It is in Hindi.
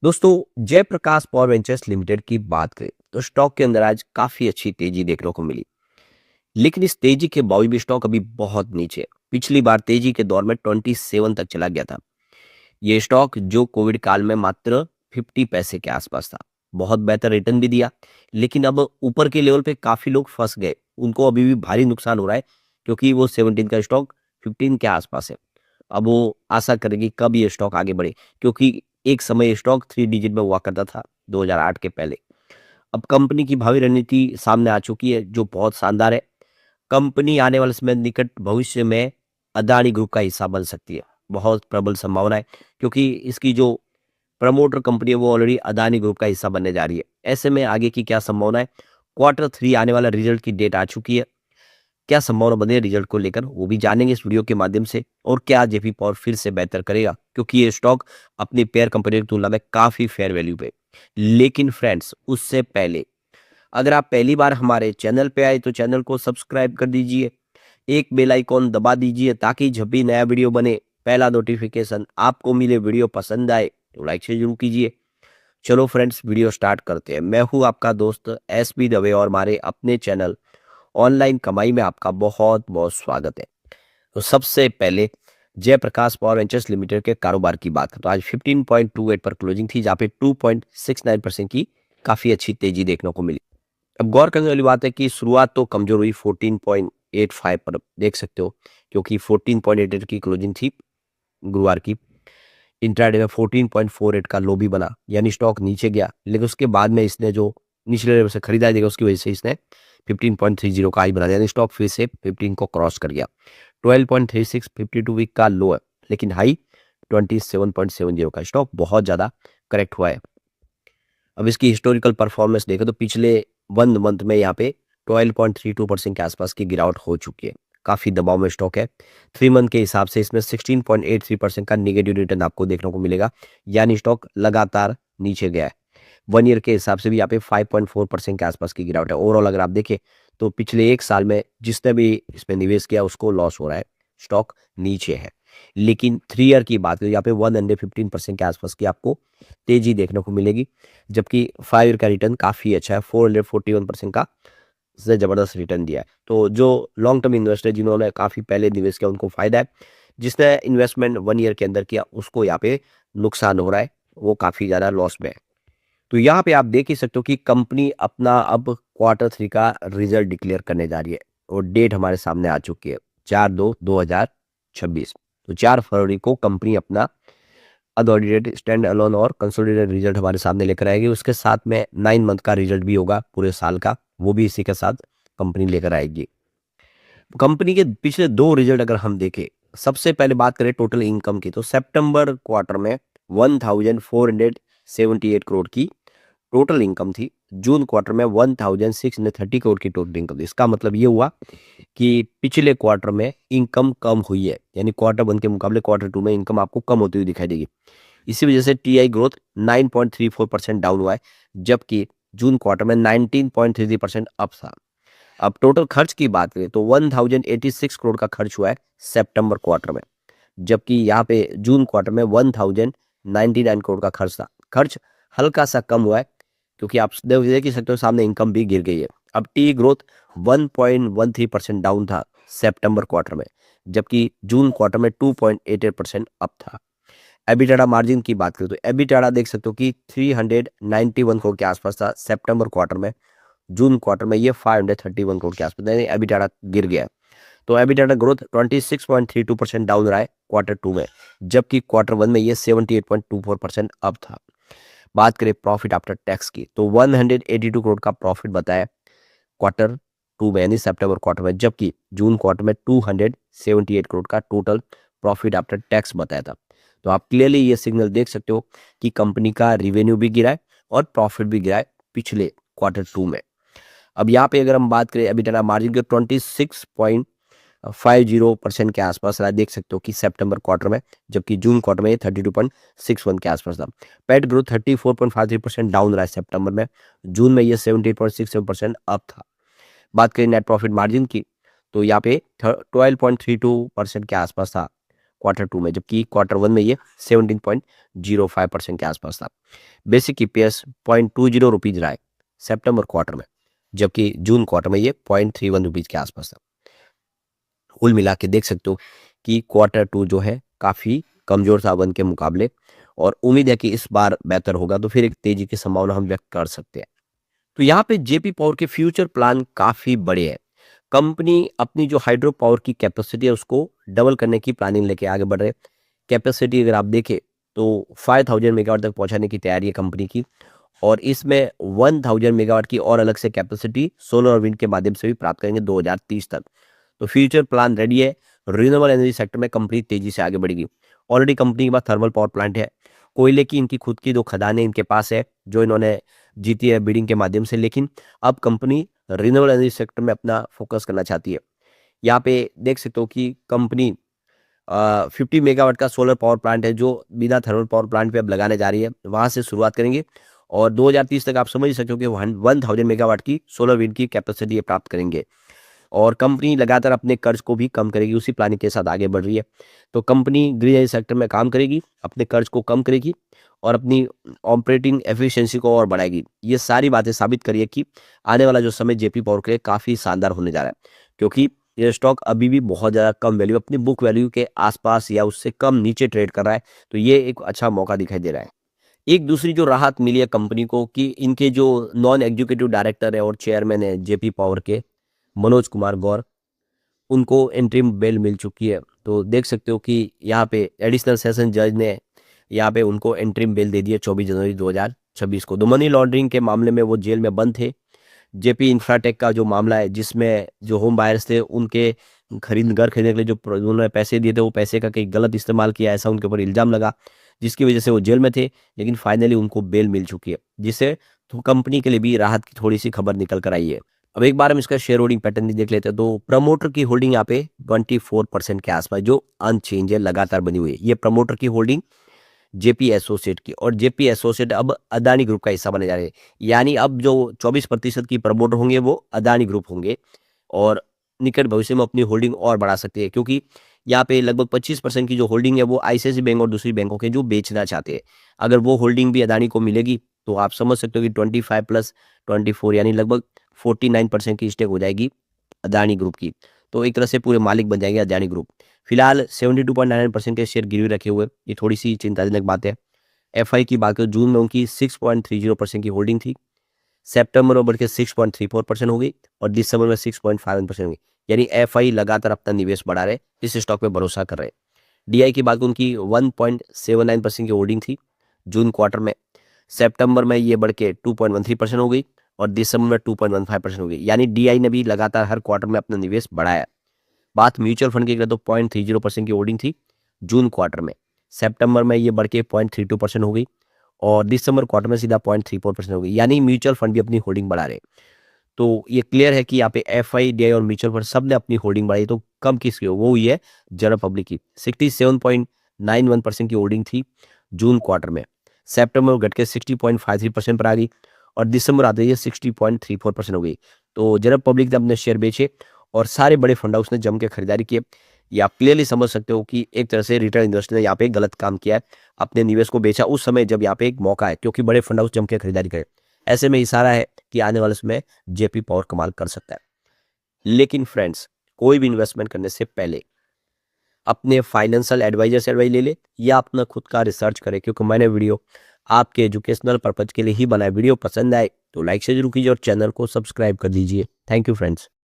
दोस्तों, जयप्रकाश पावर वेंचर्स लिमिटेड की बात करें तो स्टॉक के अंदर आज काफी अच्छी तेजी देखने को मिली। लेकिन इस तेजी के बावजूद भी स्टॉक अभी बहुत नीचे है। पिछली बार तेजी के दौर में 27 तक चला गया था। ये स्टॉक जो कोविड काल में मात्र 50 पैसे के आसपास था। बहुत बेहतर रिटर्न भी दिया। लेकिन अब ऊपर के लेवल पे काफी लोग फंस गए। उनको अभी भी भारी नुकसान हो रहा है, क्योंकि वो 17 का स्टॉक 15 के आसपास है। अब वो आशा करेगी कब ये स्टॉक आगे बढ़े, क्योंकि एक समय ये स्टॉक 3 डिजिट में हुआ करता था 2008 के पहले। अब कंपनी की भावी रणनीति सामने आ चुकी है, जो बहुत शानदार है। कंपनी आने वाले समय निकट भविष्य में अदानी ग्रुप का हिस्सा बन सकती है। बहुत प्रबल संभावना है, क्योंकि इसकी जो प्रमोटर कंपनी है वो ऑलरेडी अदानी ग्रुप का हिस्सा बनने जा रही है। ऐसे में आगे की क्या संभावना है? Q3 आने वाला रिजल्ट की डेट आ चुकी है। क्या संभावना बनी है रिजल्ट को लेकर, वो भी जानेंगे इस वीडियो के माध्यम से। और क्या जेपी पावर फिर से बेहतर करेगा, क्योंकि ये स्टॉक अपनी पेयर कंपनी की तुलना में काफी फेयर वैल्यू पे। लेकिन फ्रेंड्स, उससे पहले अगर आप पहली बार हमारे चैनल पे आए तो चैनल को सब्सक्राइब कर दीजिए, एक बेल आइकॉन दबा दीजिए, ताकि जब भी नया वीडियो बने पहला नोटिफिकेशन आपको मिले। वीडियो पसंद आए तो लाइक से जरूर कीजिए। चलो फ्रेंड्स, वीडियो स्टार्ट करते हैं। मैं हूं आपका दोस्त एसपी दवे और हमारे अपने चैनल ऑनलाइन कमाई में आपका बहुत बहुत स्वागत है। तो सबसे पहले जयप्रकाश पावर वेंचर्स लिमिटेड के कारोबार की बात करें तो आज 15.28 पर क्लोजिंग थी, जहां पे 2.69% की काफी अच्छी तेजी देखने को मिली। अब गौर करने वाली बात है कि शुरुआत तो कमजोर हुई 14.85 पर, देख सकते हो, क्योंकि 14.88 की क्लोजिंग थी गुरुवार की। इंट्राडे में 14.48 का लो भी बना, यानी स्टॉक नीचे गया। लेकिन उसके बाद में इसने जो निचले लेवल से खरीदारी देगा उसकी वजह से इसने 15.30 का हाई बना दिया, यानी स्टॉक फिर से 15 को क्रॉस कर गया। 12.36 52 वीक का लो है, लेकिन हाई 27.70 का। स्टॉक बहुत ज्यादा करेक्ट हुआ है। अब इसकी हिस्टोरिकल परफॉर्मेंस देखें तो पिछले 1 मंथ में यहाँ पे 12.32% के आसपास की गिरावट हो चुकी है। काफी दबाव में स्टॉक है। 3 मंथ के हिसाब से इसमें 16.83% का निगेटिव रिटर्न आपको देखने को मिलेगा, यानी स्टॉक लगातार नीचे गया है। 1 ईयर के हिसाब से भी यहाँ पे 5.4% के आसपास की गिरावट है। ओवरऑल अगर आप देखें तो पिछले एक साल में जिसने भी इसमें निवेश किया उसको लॉस हो रहा है, स्टॉक नीचे है। लेकिन 3 ईयर की बात करें यहाँ पे 115% के आसपास की आपको तेजी देखने को मिलेगी, जबकि 5 ईयर का रिटर्न काफी अच्छा है, 441% का से जबरदस्त रिटर्न दिया है। तो जो लॉन्ग टर्म इन्वेस्टर जिन्होंने काफी पहले निवेश किया उनको फायदा है। जिसने इन्वेस्टमेंट 1 ईयर के अंदर किया उसको यहाँ पे नुकसान हो रहा है, वो काफी ज्यादा लॉस में है। तो यहाँ पे आप देख ही सकते हो कि कंपनी अपना अब Q3 का रिजल्ट डिक्लेयर करने जा रही है, और डेट हमारे सामने आ चुकी है 4/2/2026। तो 4 फरवरी को कंपनी अपना अनऑडिटेड स्टैंड अलोन और कंसोलिडेटेड रिजल्ट हमारे सामने लेकर आएगी। उसके साथ में 9 मंथ का रिजल्ट भी होगा पूरे साल का, वो भी इसी के साथ कंपनी लेकर आएगी। कंपनी के पिछले 2 रिजल्ट अगर हम देखें, सबसे पहले बात करें टोटल इनकम की, तो सितंबर क्वार्टर में 1478 करोड़ की टोटल इनकम थी। जून क्वार्टर में 1630 करोड़ की टोटल इनकम थी। इसका मतलब ये हुआ कि पिछले क्वार्टर में इनकम कम हुई है, यानी Q1 के मुकाबले Q2 में इनकम आपको कम होती हुई दिखाई देगी। इसी वजह से टीआई ग्रोथ 9.34% डाउन हुआ है, जबकि जून क्वार्टर में 19.33% अप था। अब टोटल खर्च की बात करें तो 1086 करोड़ का खर्च हुआ है सितंबर क्वार्टर में, जबकि यहाँ पे जून क्वार्टर में 1099 करोड़ का खर्च था। खर्च हल्का सा कम हुआ है, क्योंकि आप देख ही सकते हो सामने इनकम भी गिर गई है। अब टी ग्रोथ 1.13% डाउन था सितंबर क्वार्टर में, जबकि जून क्वार्टर में 2.88% अप था। एबिटाडा मार्जिन की बात करें तो एबिटाडा देख सकते हो कि 391 करोड़ के आसपास था सितंबर क्वार्टर में। जून क्वार्टर में ये 531 करोड़ के आसपास, यानी एबिटाडा गिर गया। तो एबिटाडा ग्रोथ 26.32% डाउन रहा है Q2 में, जबकि Q1 में ये 78.24% अप था। बात करें प्रॉफिट आफ्टर टैक्स की तो 182 करोड़ का प्रॉफिट बताया Q2 में, यानी सितंबर क्वार्टर में, जबकि जून क्वार्टर में 278 करोड़ का टोटल प्रॉफिट आफ्टर टैक्स बताया था। तो आप क्लियरली ये सिग्नल देख सकते हो कि कंपनी का रिवेन्यू भी गिरा है और प्रॉफिट भी गिरा है पिछले Q2 में। अब यहाँ पे अगर हम बात करें एबिटाडा मार्जिन के 26.50% के आसपास रहा, देख सकते हो कि सितंबर क्वार्टर में, जबकि जून क्वार्टर में 32.61 के आसपास था। पैट ग्रोथ 34.53% डाउन रहा है सितंबर में। जून में ये 78.67% अप था। बात करें नेट प्रॉफिट मार्जिन की तो यहाँ पे 12.32% के आसपास था Q2 में, जबकि Q1 में ये 17.05% के आसपास था। बेसिक ईपीएस 0.20 रुपीज रहा है सितंबर क्वार्टर में, जबकि जून क्वार्टर में ये 0.31 रुपीज के आसपास था। कुल मिला के देख सकते हो कि Q2 जो है काफ़ी कमज़ोर था वन के मुकाबले, और उम्मीद है कि इस बार बेहतर होगा, तो फिर एक तेज़ी की संभावना हम व्यक्त कर सकते हैं। तो यहाँ पे जेपी पावर के फ्यूचर प्लान काफ़ी बड़े हैं। कंपनी अपनी जो हाइड्रो पावर की कैपेसिटी है उसको डबल करने की प्लानिंग लेके आगे बढ़ रहे हैं। कैपेसिटी अगर आप देखें तो 5000 मेगावाट तक पहुंचाने की तैयारी है कंपनी की, और इसमें 1000 मेगावाट की और अलग से कैपेसिटी सोलर और विंड के माध्यम से भी प्राप्त करेंगे 2030 तक। तो फ्यूचर प्लान रेडी है। रिन्यूएबल एनर्जी सेक्टर में कंपनी तेजी से आगे बढ़ेगी। ऑलरेडी कंपनी के पास थर्मल पावर प्लांट है, कोयले की इनकी खुद की 2 खदानें इनके पास है जो इन्होंने जीती है बिडिंग के माध्यम से, लेकिन अब कंपनी रिन्यूएबल एनर्जी सेक्टर में अपना फोकस करना चाहती है। यहाँ पे देख सकते हो कि कंपनी 50 मेगावाट का सोलर पावर प्लांट है जो बिना थर्मल पावर प्लांट पे अब लगाने जा रही है, वहां से शुरुआत करेंगे, और 2030 तक आप समझ सकते हो कि 1000 मेगावाट की सोलर विंड की कैपेसिटी ये प्राप्त करेंगे। और कंपनी लगातार अपने कर्ज को भी कम करेगी, उसी प्लानिंग के साथ आगे बढ़ रही है। तो कंपनी ग्रीन एनर्जी सेक्टर में काम करेगी, अपने कर्ज को कम करेगी और अपनी ऑपरेटिंग एफिशिएंसी को और बढ़ाएगी। ये सारी बातें साबित करिए कि आने वाला जो समय जेपी पावर के लिए काफ़ी शानदार होने जा रहा है, क्योंकि ये स्टॉक अभी भी बहुत ज़्यादा कम वैल्यू, अपनी बुक वैल्यू के आसपास या उससे कम नीचे ट्रेड कर रहा है। तो ये एक अच्छा मौका दिखाई दे रहा है। एक दूसरी जो राहत मिली है कंपनी को कि इनके जो नॉन एग्जीक्यूटिव डायरेक्टर है और चेयरमैन है जेपी पावर के, मनोज कुमार गौर, उनको इंटरिम बेल मिल चुकी है। तो देख सकते हो कि यहाँ पे एडिशनल सेशन जज ने यहाँ पे उनको इंटरिम बेल दे दी है 24 जनवरी 2026 को। तो मनी लॉन्ड्रिंग के मामले में वो जेल में बंद थे। जेपी इंफ्राटेक का जो मामला है जिसमें जो होम बायर्स थे उनके घर खरीदने के लिए जो उन्होंने पैसे दिए थे वो पैसे का कहीं गलत इस्तेमाल किया, ऐसा उनके ऊपर इल्जाम लगा, जिसकी वजह से वो जेल में थे, लेकिन फाइनली उनको बेल मिल चुकी है, जिससे तो कंपनी के लिए भी राहत की थोड़ी सी खबर निकल कर आई है। अब एक बार हम इसका शेयर होल्डिंग पैटर्न भी देख लेते हैं। तो प्रमोटर की होल्डिंग यहाँ पे 24% के आसपास जो अनचेंज है, लगातार बनी हुई है। ये प्रमोटर की होल्डिंग जेपी एसोसिएट की, और जेपी एसोसिएट अब अदानी ग्रुप का हिस्सा बने जा रहे हैं। यानी अब जो 24% की प्रमोटर होंगे वो अदानी ग्रुप होंगे, और निकट भविष्य में अपनी होल्डिंग और बढ़ा सकते हैं, क्योंकि यहाँ पे लगभग 25% की जो होल्डिंग है वो आईसीआईसीआई बैंक और दूसरी बैंकों के जो बेचना चाहते हैं। अगर वो होल्डिंग भी अदानी को मिलेगी तो आप समझ सकते हो कि 25 प्लस 24 यानी लगभग 49% की स्टेक हो जाएगी अदानी ग्रुप की। तो एक तरह से पूरे मालिक बन जाएंगे अदानी ग्रुप। फिलहाल 72.99% के शेयर गिरवी रखे हुए, ये थोड़ी सी चिंताजनक बात है। एफआई की बात करें, जून में उनकी 6.30% की होल्डिंग थी, सितंबर में बढ़ के 6.34% हो गई, और दिसंबर में 6.51% हो गई। यानी एफआई लगातार अपना निवेश बढ़ा रहे, इस स्टॉक पे भरोसा कर रहे हैं। डीआई की बात करें, उनकी 1.79% की होल्डिंग थी जून क्वार्टर में, सितंबर में ये बढ़ के 2.13% हो गई, और दिसंबर में 2.15% हो गई। यानी डीआई ने भी लगातार हर क्वार्टर में अपना निवेश बढ़ाया। बात म्यूचुअल फंड की करें तो 0.30% की होल्डिंग थी जून क्वार्टर में, सितंबर में ये बढ़ के 0.32% हो गई, और दिसंबर क्वार्टर में सीधा 0.34% हो गई। यानी म्यूचुअल फंड भी अपनी होल्डिंग बढ़ा रहे। तो ये क्लियर है कि यहाँ पे एफआई, डीआई और म्यूचुअल फंड सब ने अपनी होल्डिंग बढ़ाई। तो कम किसकी हो, वो हुई है जनरल पब्लिक की। 67.91% की होल्डिंग थी जून क्वार्टर में, सितंबर में घट के 60.53% पर आ गई, और दिसंबर आते ही 60.34% हो गई। तो जनरल पब्लिक ने अपने शेयर बेचे और सारे बड़े फंड हाउस ने जम के खरीदारी की। ये आप क्लियरली समझ सकते हो कि एक तरह से रिटेल इन्वेस्टर ने यहाँ पे गलत काम किया है, अपने निवेश को बेचा उस समय जब यहाँ पे एक मौका है, क्योंकि बड़े फंड हाउस जम के खरीदारी करे। ऐसे में इशारा है कि आने वाले समय जेपी पावर कमाल कर सकता है। लेकिन फ्रेंड्स, कोई भी इन्वेस्टमेंट करने से पहले अपने फाइनेंशियल एडवाइजर से एडवाइस ले ले, या अपना खुद का रिसर्च करें, क्योंकि मैंने वीडियो आपके एजुकेशनल पर्पज के लिए ही बनाया। वीडियो पसंद आए तो लाइक से जरूर कीजिए और चैनल को सब्सक्राइब कर दीजिए। Thank you friends.